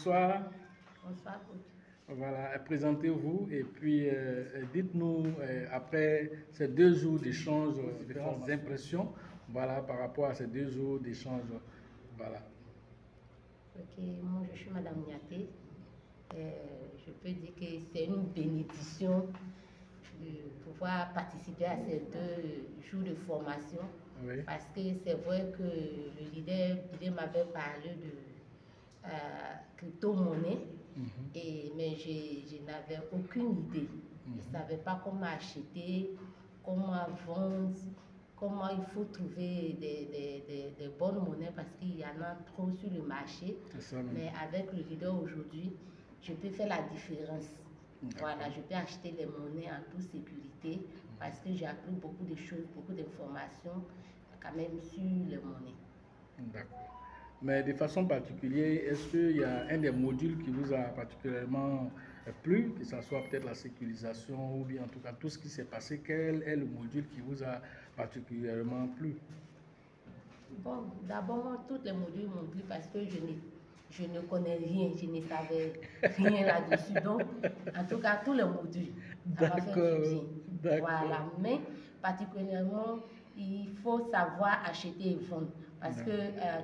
Bonsoir. Bonsoir, coach. Voilà, présentez-vous et puis dites-nous, après ces 2 jours d'échange, différentes impressions, voilà, par rapport à ces 2 jours d'échange. Voilà. Ok, moi je suis Madame Niaté. Je peux dire que c'est une bénédiction de pouvoir participer à ces 2 jours de formation. Oui. Parce que c'est vrai que le leader m'avait parlé de crypto-monnaie, mais je n'avais aucune idée. Je ne savais pas comment acheter, comment vendre, comment il faut trouver des bonnes monnaies parce qu'il y en a trop sur le marché. Mais avec le leader aujourd'hui, je peux faire la différence. Voilà, je peux acheter les monnaies en toute sécurité parce que j'ai appris beaucoup de choses, beaucoup d'informations quand même sur les monnaies. D'accord. Mais de façon particulière, est-ce qu'il y a un des modules qui vous a particulièrement plu, que ce soit peut-être la sécurisation ou bien en tout cas tout ce qui s'est passé, quel est le module qui vous a particulièrement plu? Bon, d'abord, tous les modules m'ont plu parce que je ne connais rien, je ne savais rien là-dessus. Donc, en tout cas, tous les modules, ça m'a fait du bien. Voilà, mais particulièrement, il faut savoir acheter et vendre. Parce que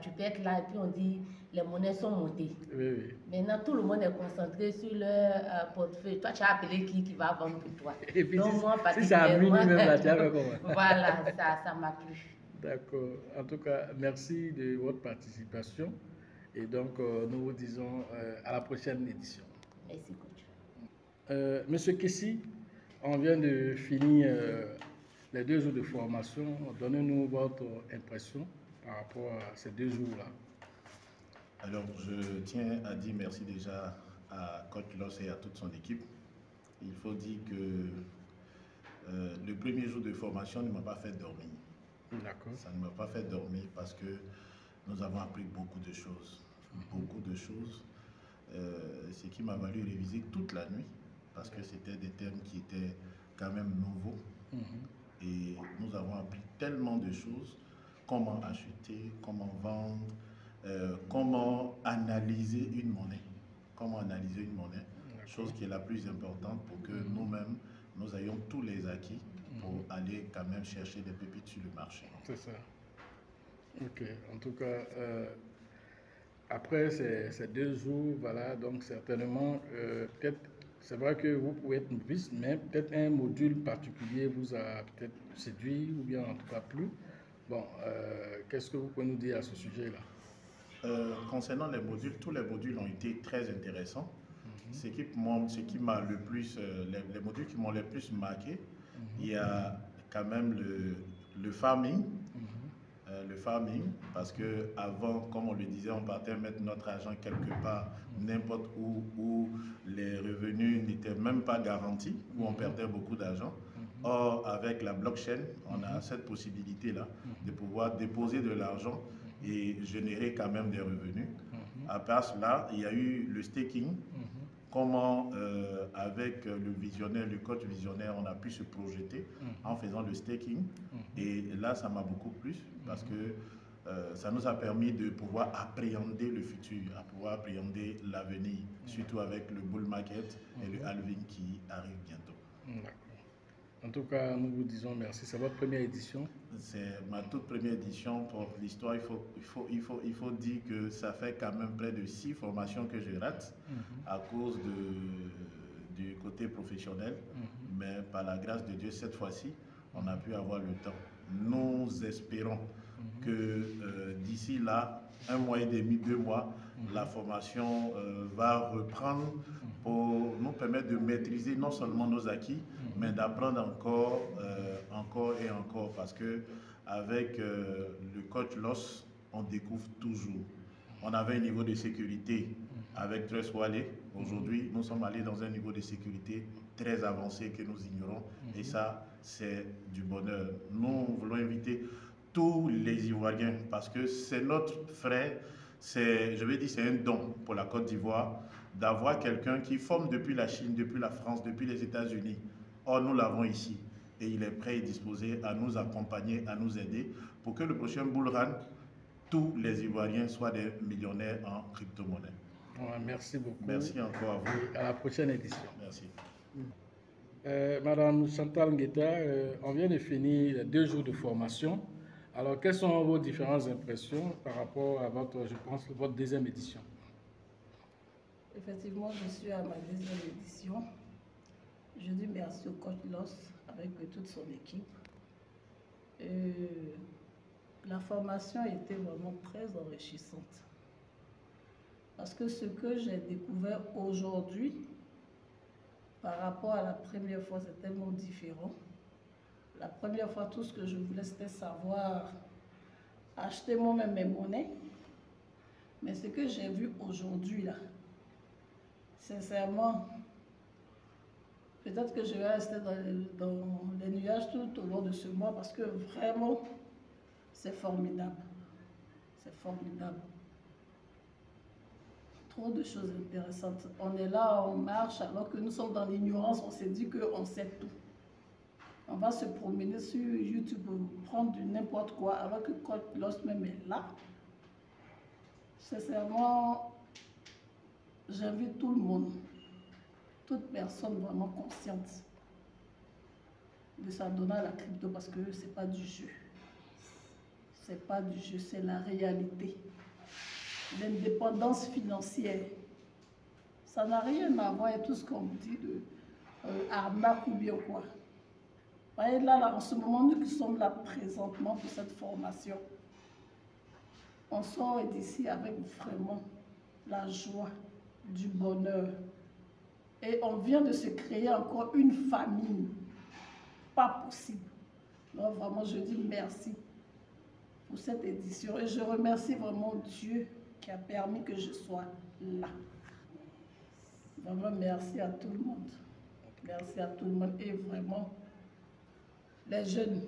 tu peux être là et puis on dit les monnaies sont montées. Oui. Maintenant, tout le monde est concentré sur leur portefeuille. Toi, tu as appelé qui va vendre pour toi. Et puis, donc, moi, si ça a mis même là, tu as fait comment? Voilà, ça m'a plu. D'accord. En tout cas, merci de votre participation. Et donc, nous vous disons à la prochaine édition. Merci, coach. Monsieur Kessi, on vient de finir les 2 jours de formation. Donnez-nous votre impression par rapport à ces 2 jours-là. Alors, je tiens à dire merci déjà à Coach Loss et à toute son équipe. Il faut dire que le premier jour de formation ne m'a pas fait dormir. D'accord. Ça ne m'a pas fait dormir parce que nous avons appris beaucoup de choses. Beaucoup de choses. Ce qui m'a valu réviser toute la nuit parce que c'était des termes qui étaient quand même nouveaux. Et nous avons appris tellement de choses. Comment acheter, comment vendre, comment analyser une monnaie. Comment analyser une monnaie. Chose qui est la plus importante pour que nous-mêmes, nous ayons tous les acquis pour aller quand même chercher des pépites sur le marché. C'est ça. Ok. En tout cas, après ces 2 jours, voilà, donc certainement, peut-être, c'est vrai que vous pouvez être novice, mais peut-être un module particulier vous a peut-être séduit ou bien en tout cas plu. Bon, qu'est-ce que vous pouvez nous dire à ce sujet-là? Concernant les modules, tous les modules ont été très intéressants. Ce qui m'a le plus, les modules qui m'ont le plus marqué, il y a quand même le farming. Le farming, parce que avant, comme on le disait, on partait mettre notre argent quelque part, n'importe où les revenus n'étaient même pas garantis, où on perdait beaucoup d'argent. Or, avec la blockchain, on a cette possibilité-là de pouvoir déposer de l'argent et générer quand même des revenus. À part cela, il y a eu le staking. Comment, avec le coach visionnaire, on a pu se projeter en faisant le staking. Et là, ça m'a beaucoup plu parce que ça nous a permis de pouvoir appréhender le futur, à pouvoir appréhender l'avenir, surtout avec le bull market et le halving qui arrive bientôt. D'accord. En tout cas, nous vous disons merci. C'est votre première édition? C'est ma toute première édition. Pour l'histoire, il faut dire que ça fait quand même près de 6 formations que je rate à cause du côté professionnel. Mais par la grâce de Dieu, cette fois-ci, on a pu avoir le temps. Nous espérons que d'ici là, 1 mois et demi, 2 mois, la formation va reprendre pour nous permettre de maîtriser non seulement nos acquis, mais d'apprendre encore et encore, parce que avec le coach Loss, on découvre toujours. On avait un niveau de sécurité avec Trust Wallet. Aujourd'hui, nous sommes allés dans un niveau de sécurité très avancé que nous ignorons, et ça, c'est du bonheur. Nous voulons inviter tous les Ivoiriens, parce que c'est notre frère, je vais dire c'est un don pour la Côte d'Ivoire, d'avoir quelqu'un qui forme depuis la Chine, depuis la France, depuis les États-Unis. Or, nous l'avons ici et il est prêt et disposé à nous accompagner, à nous aider pour que le prochain bull run, tous les Ivoiriens soient des millionnaires en crypto-monnaie. Ouais, merci beaucoup. Merci encore à vous. Et à la prochaine édition. Merci. Madame Chantal Ngueta, on vient de finir les 2 jours de formation. Alors, quelles sont vos différentes impressions par rapport à votre, je pense, votre 2e édition? Effectivement, je suis à ma 2e édition. Je dis merci au coach Loss avec toute son équipe. La formation était vraiment très enrichissante. Parce que ce que j'ai découvert aujourd'hui, par rapport à la première fois, c'est tellement différent. La première fois, tout ce que je voulais, c'était savoir acheter moi-même mes monnaies. Mais ce que j'ai vu aujourd'hui, là, sincèrement, peut-être que je vais rester dans les nuages tout au long de ce mois parce que vraiment, c'est formidable. C'est formidable. Trop de choses intéressantes. On est là, on marche, alors que nous sommes dans l'ignorance, on s'est dit qu'on sait tout. On va se promener sur YouTube, prendre du n'importe quoi, alors que Coach Loss même est là. Sincèrement, j'invite tout le monde, toute personne vraiment consciente de s'adonner à la crypto parce que c'est pas du jeu. C'est pas du jeu, c'est la réalité. L'indépendance financière, ça n'a rien à voir avec tout ce qu'on dit de arnaque ou bien quoi. Vous voyez là, en ce moment, nous qui sommes là présentement pour cette formation, on sort d'ici avec vraiment la joie, du bonheur. Et on vient de se créer encore une famille. Pas possible. Donc vraiment, je dis merci pour cette édition. Et je remercie vraiment Dieu qui a permis que je sois là. Vraiment, merci à tout le monde. Merci à tout le monde. Et vraiment, les jeunes,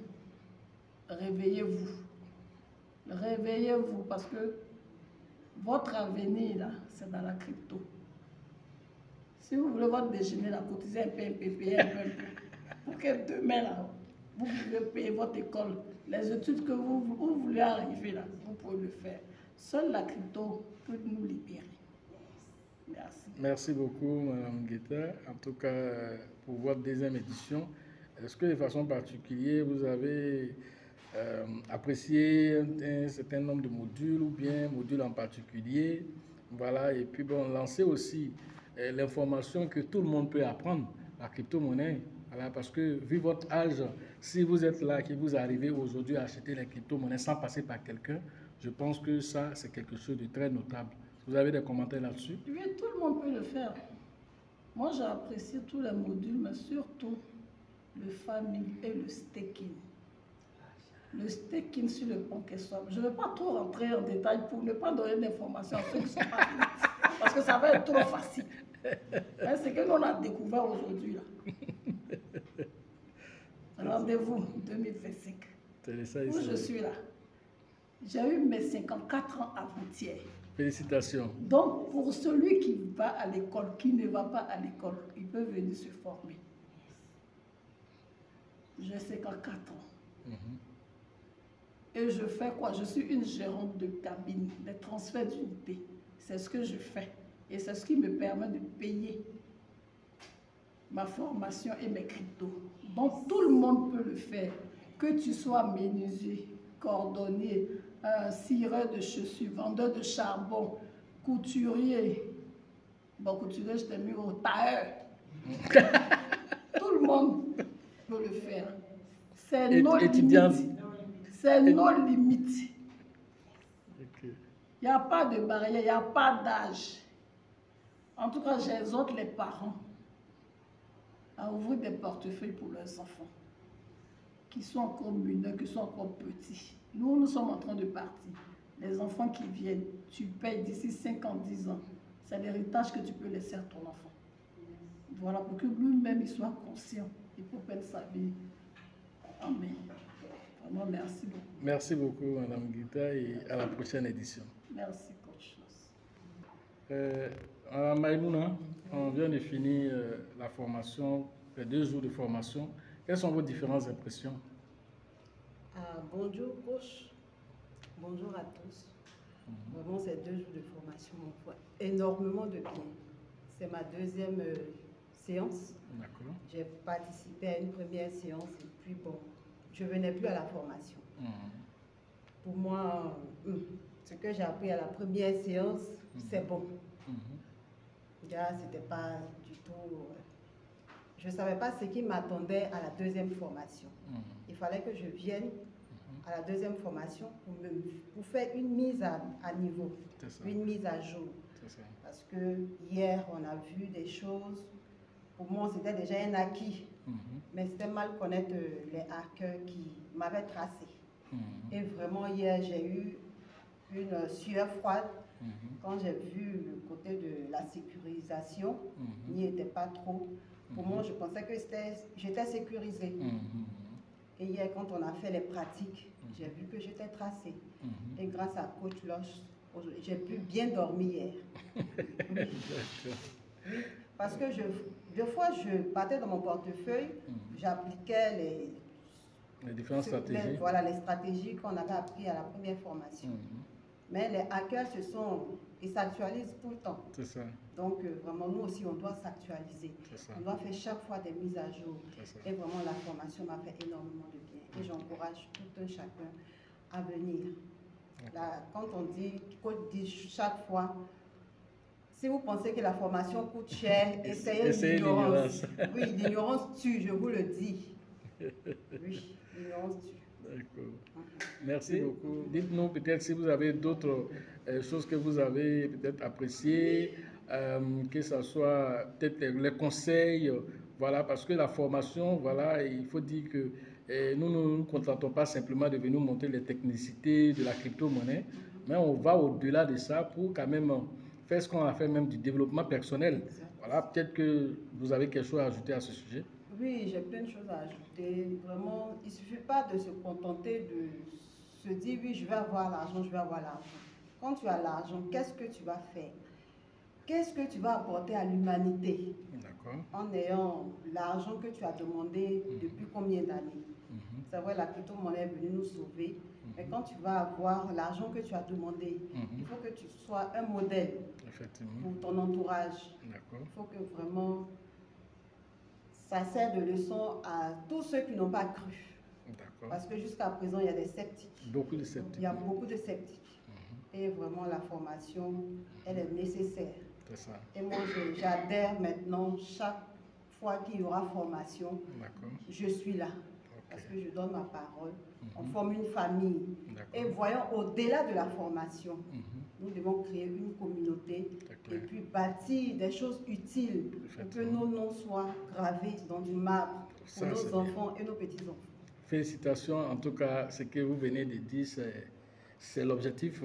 réveillez-vous. Réveillez-vous parce que votre avenir, là, c'est dans la crypto. Si vous voulez votre déjeuner, là, cotisez un peu, payer un peu, pour que demain, là, vous pouvez payer votre école. Les études que vous voulez arriver, là, vous pouvez le faire. Seule la crypto peut nous libérer. Merci. Merci beaucoup, Mme Ngueta. En tout cas, pour votre 2e édition, est-ce que de façon particulière, vous avez apprécié un certain nombre de modules ou bien un module en particulier? Voilà, et puis bon, lancer aussi l'information que tout le monde peut apprendre, la crypto-monnaie. Voilà, parce que vu votre âge, si vous êtes là, que vous arrivez aujourd'hui à acheter les crypto-monnaies sans passer par quelqu'un, je pense que ça, c'est quelque chose de très notable. Vous avez des commentaires là-dessus? Oui, tout le monde peut le faire. Moi, j'ai apprécié tous les modules, mais surtout le farming et le staking. Le staking sur le PancakeSwap. Je ne vais pas trop rentrer en détail pour ne pas donner d'informations à ceux qui sont pas adeptes, parce que ça va être trop facile. C'est que nous, on a découvert aujourd'hui, là. Rendez-vous 2025. Où je suis là. J'ai eu mes 54 ans avant-hier. Félicitations. Donc, pour celui qui va à l'école, qui ne va pas à l'école, il peut venir se former. J'ai 54 ans. Et je fais quoi? Je suis une gérante de cabine, des transferts d'unités. C'est ce que je fais. Et c'est ce qui me permet de payer ma formation et mes cryptos. Donc, tout le monde peut le faire. Que tu sois menuisier, cordonnier, cireur de chaussures, vendeur de charbon, couturier. Bon, couturier, je t'ai mis au tailleur. Tout le monde peut le faire. C'est nos limites. C'est nos limites. Il n'y a pas de barrière, il n'y a pas d'âge. En tout cas, j'exhorte les parents à ouvrir des portefeuilles pour leurs enfants qui sont encore mineurs, qui sont encore petits. Nous sommes en train de partir. Les enfants qui viennent, tu payes d'ici 5 ans, 10 ans. C'est l'héritage que tu peux laisser à ton enfant. Voilà, pour que lui-même il soit conscient. Il faut perdre sa vie. Amen. Vraiment, merci beaucoup. Merci beaucoup, Mme Ngueta, et à la prochaine édition. Merci, coach. Mme Maïmouna, on vient de finir la formation, les 2 jours de formation. Quelles sont vos différentes impressions? Bonjour, coach. Bonjour à tous. Vraiment, ces 2 jours de formation m'ont fait énormément de bien. C'est ma 2e séance. D'accord. J'ai participé à une première séance et puis bon, je ne venais plus à la formation. Pour moi, ce que j'ai appris à la première séance, c'est bon. Là, c'était pas du tout... je ne savais pas ce qui m'attendait à la 2e formation. Il fallait que je vienne à la 2e formation pour faire une mise à niveau, une mise à jour. Parce que hier, on a vu des choses, pour moi, c'était déjà un acquis, mais c'était mal connaître les hackers qui m'avaient tracé. Et vraiment, hier, j'ai eu une sueur froide quand j'ai vu le côté de la sécurisation, n'y était pas trop. Pour moi, je pensais que j'étais sécurisée. Et hier, quand on a fait les pratiques, j'ai vu que j'étais tracée. Et grâce à Coach Loche, j'ai pu bien dormir hier. Oui. Parce que des fois, je partais dans mon portefeuille, j'appliquais les différentes stratégies. Voilà, les stratégies qu'on avait apprises à la première formation. Mais les hackers ils s'actualisent tout le temps. C'est ça. Donc, vraiment, nous aussi, on doit s'actualiser. On doit faire chaque fois des mises à jour. Et vraiment, la formation m'a fait énormément de bien. Et j'encourage tout un chacun à venir. Là, quand on dit, coach dit chaque fois, si vous pensez que la formation coûte cher, essayez l'ignorance. Oui, l'ignorance tue, je vous le dis. Oui, l'ignorance tue. D'accord. Merci beaucoup. Dites-nous peut-être si vous avez d'autres choses que vous avez peut-être appréciées, que ce soit peut-être les conseils, voilà, parce que la formation, voilà, il faut dire que nous ne nous contentons pas simplement de venir montrer les technicités de la crypto-monnaie, mais on va au-delà de ça pour quand même faire ce qu'on a fait, même du développement personnel. Voilà, peut-être que vous avez quelque chose à ajouter à ce sujet. Oui, j'ai plein de choses à ajouter. Vraiment, il ne suffit pas de se contenter de se dire, oui, je vais avoir l'argent, je vais avoir l'argent. Quand tu as l'argent, qu'est-ce que tu vas faire? Qu'est-ce que tu vas apporter à l'humanité en ayant l'argent que tu as demandé depuis combien d'années? C'est vrai, la crypto-monnaie est venue nous sauver, mais quand tu vas avoir l'argent que tu as demandé, il faut que tu sois un modèle pour ton entourage. Il faut que vraiment ça sert de leçon à tous ceux qui n'ont pas cru. Parce que jusqu'à présent, il y a des sceptiques. Beaucoup de sceptiques. Il y a beaucoup de sceptiques. Et vraiment, la formation, elle est nécessaire. C'est ça. Et moi, j'adhère maintenant, chaque fois qu'il y aura formation, je suis là. Parce que je donne ma parole. On forme une famille. Et voyons, au-delà de la formation, nous devons créer une communauté et puis bâtir des choses utiles pour que nos noms soient gravés dans du marbre pour nos enfants et nos petits-enfants. Félicitations, en tout cas, ce que vous venez de dire, c'est l'objectif,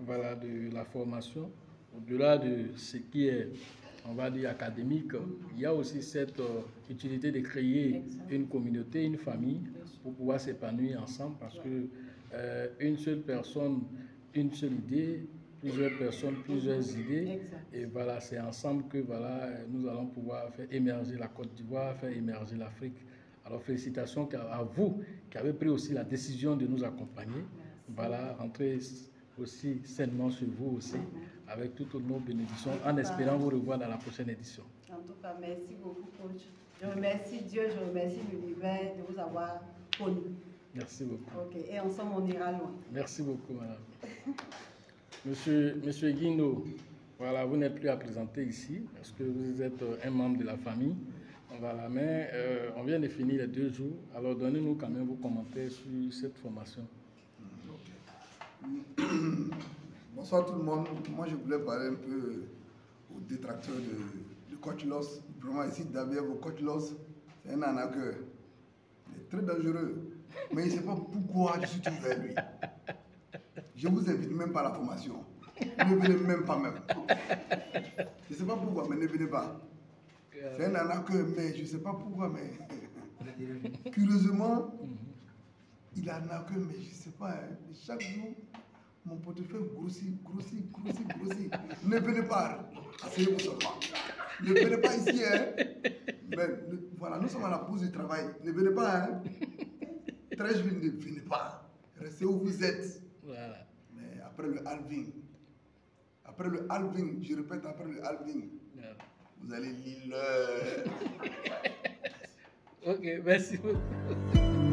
voilà, de la formation. Au-delà de ce qui est, on va dire, académique, il y a aussi cette utilité de créer une communauté, une famille, pour pouvoir s'épanouir ensemble, parce que une seule personne, une seule idée, plusieurs personnes, plusieurs idées, et voilà, c'est ensemble que voilà, nous allons pouvoir faire émerger la Côte d'Ivoire, faire émerger l'Afrique. Alors félicitations à vous qui avez pris aussi la décision de nous accompagner. Voilà, rentrez aussi sainement sur vous aussi, avec toutes nos bénédictions, en espérant vous revoir dans la prochaine édition. En tout cas, merci beaucoup, coach. Je remercie Dieu, je remercie l'univers de vous avoir connu. Merci beaucoup. Ok, et ensemble, on ira loin. Merci beaucoup, madame. Monsieur Guino, voilà, vous n'êtes plus à présenter ici, parce que vous êtes un membre de la famille. Voilà, mais on vient de finir les 2 jours, alors donnez-nous quand même vos commentaires sur cette formation. Bonsoir tout le monde. Moi, je voulais parler un peu aux détracteurs de Coach Loss. Vraiment, ici, David, vos Coach Loss, c'est un arnaqueur. Il est très dangereux. Mais il ne sait pas pourquoi je suis toujours vers lui. Je ne vous invite même pas à la formation. Ne venez même pas même. Je ne sais pas pourquoi, mais ne venez pas. C'est un arnaqueur, mais je ne sais pas pourquoi, mais curieusement, il a arnaqué, mais je ne sais pas, hein, chaque jour, mon portefeuille grossit. Ne venez pas, asseyez-vous seulement. Ne venez pas ici, hein. Mais voilà, nous sommes à la pause du travail. Ne venez pas, hein. Très vite, ne venez pas. Restez où vous êtes. Voilà. Mais après, après le halving. Après le halving, je répète, après le halving, vous allez lire le... Ok, merci beaucoup.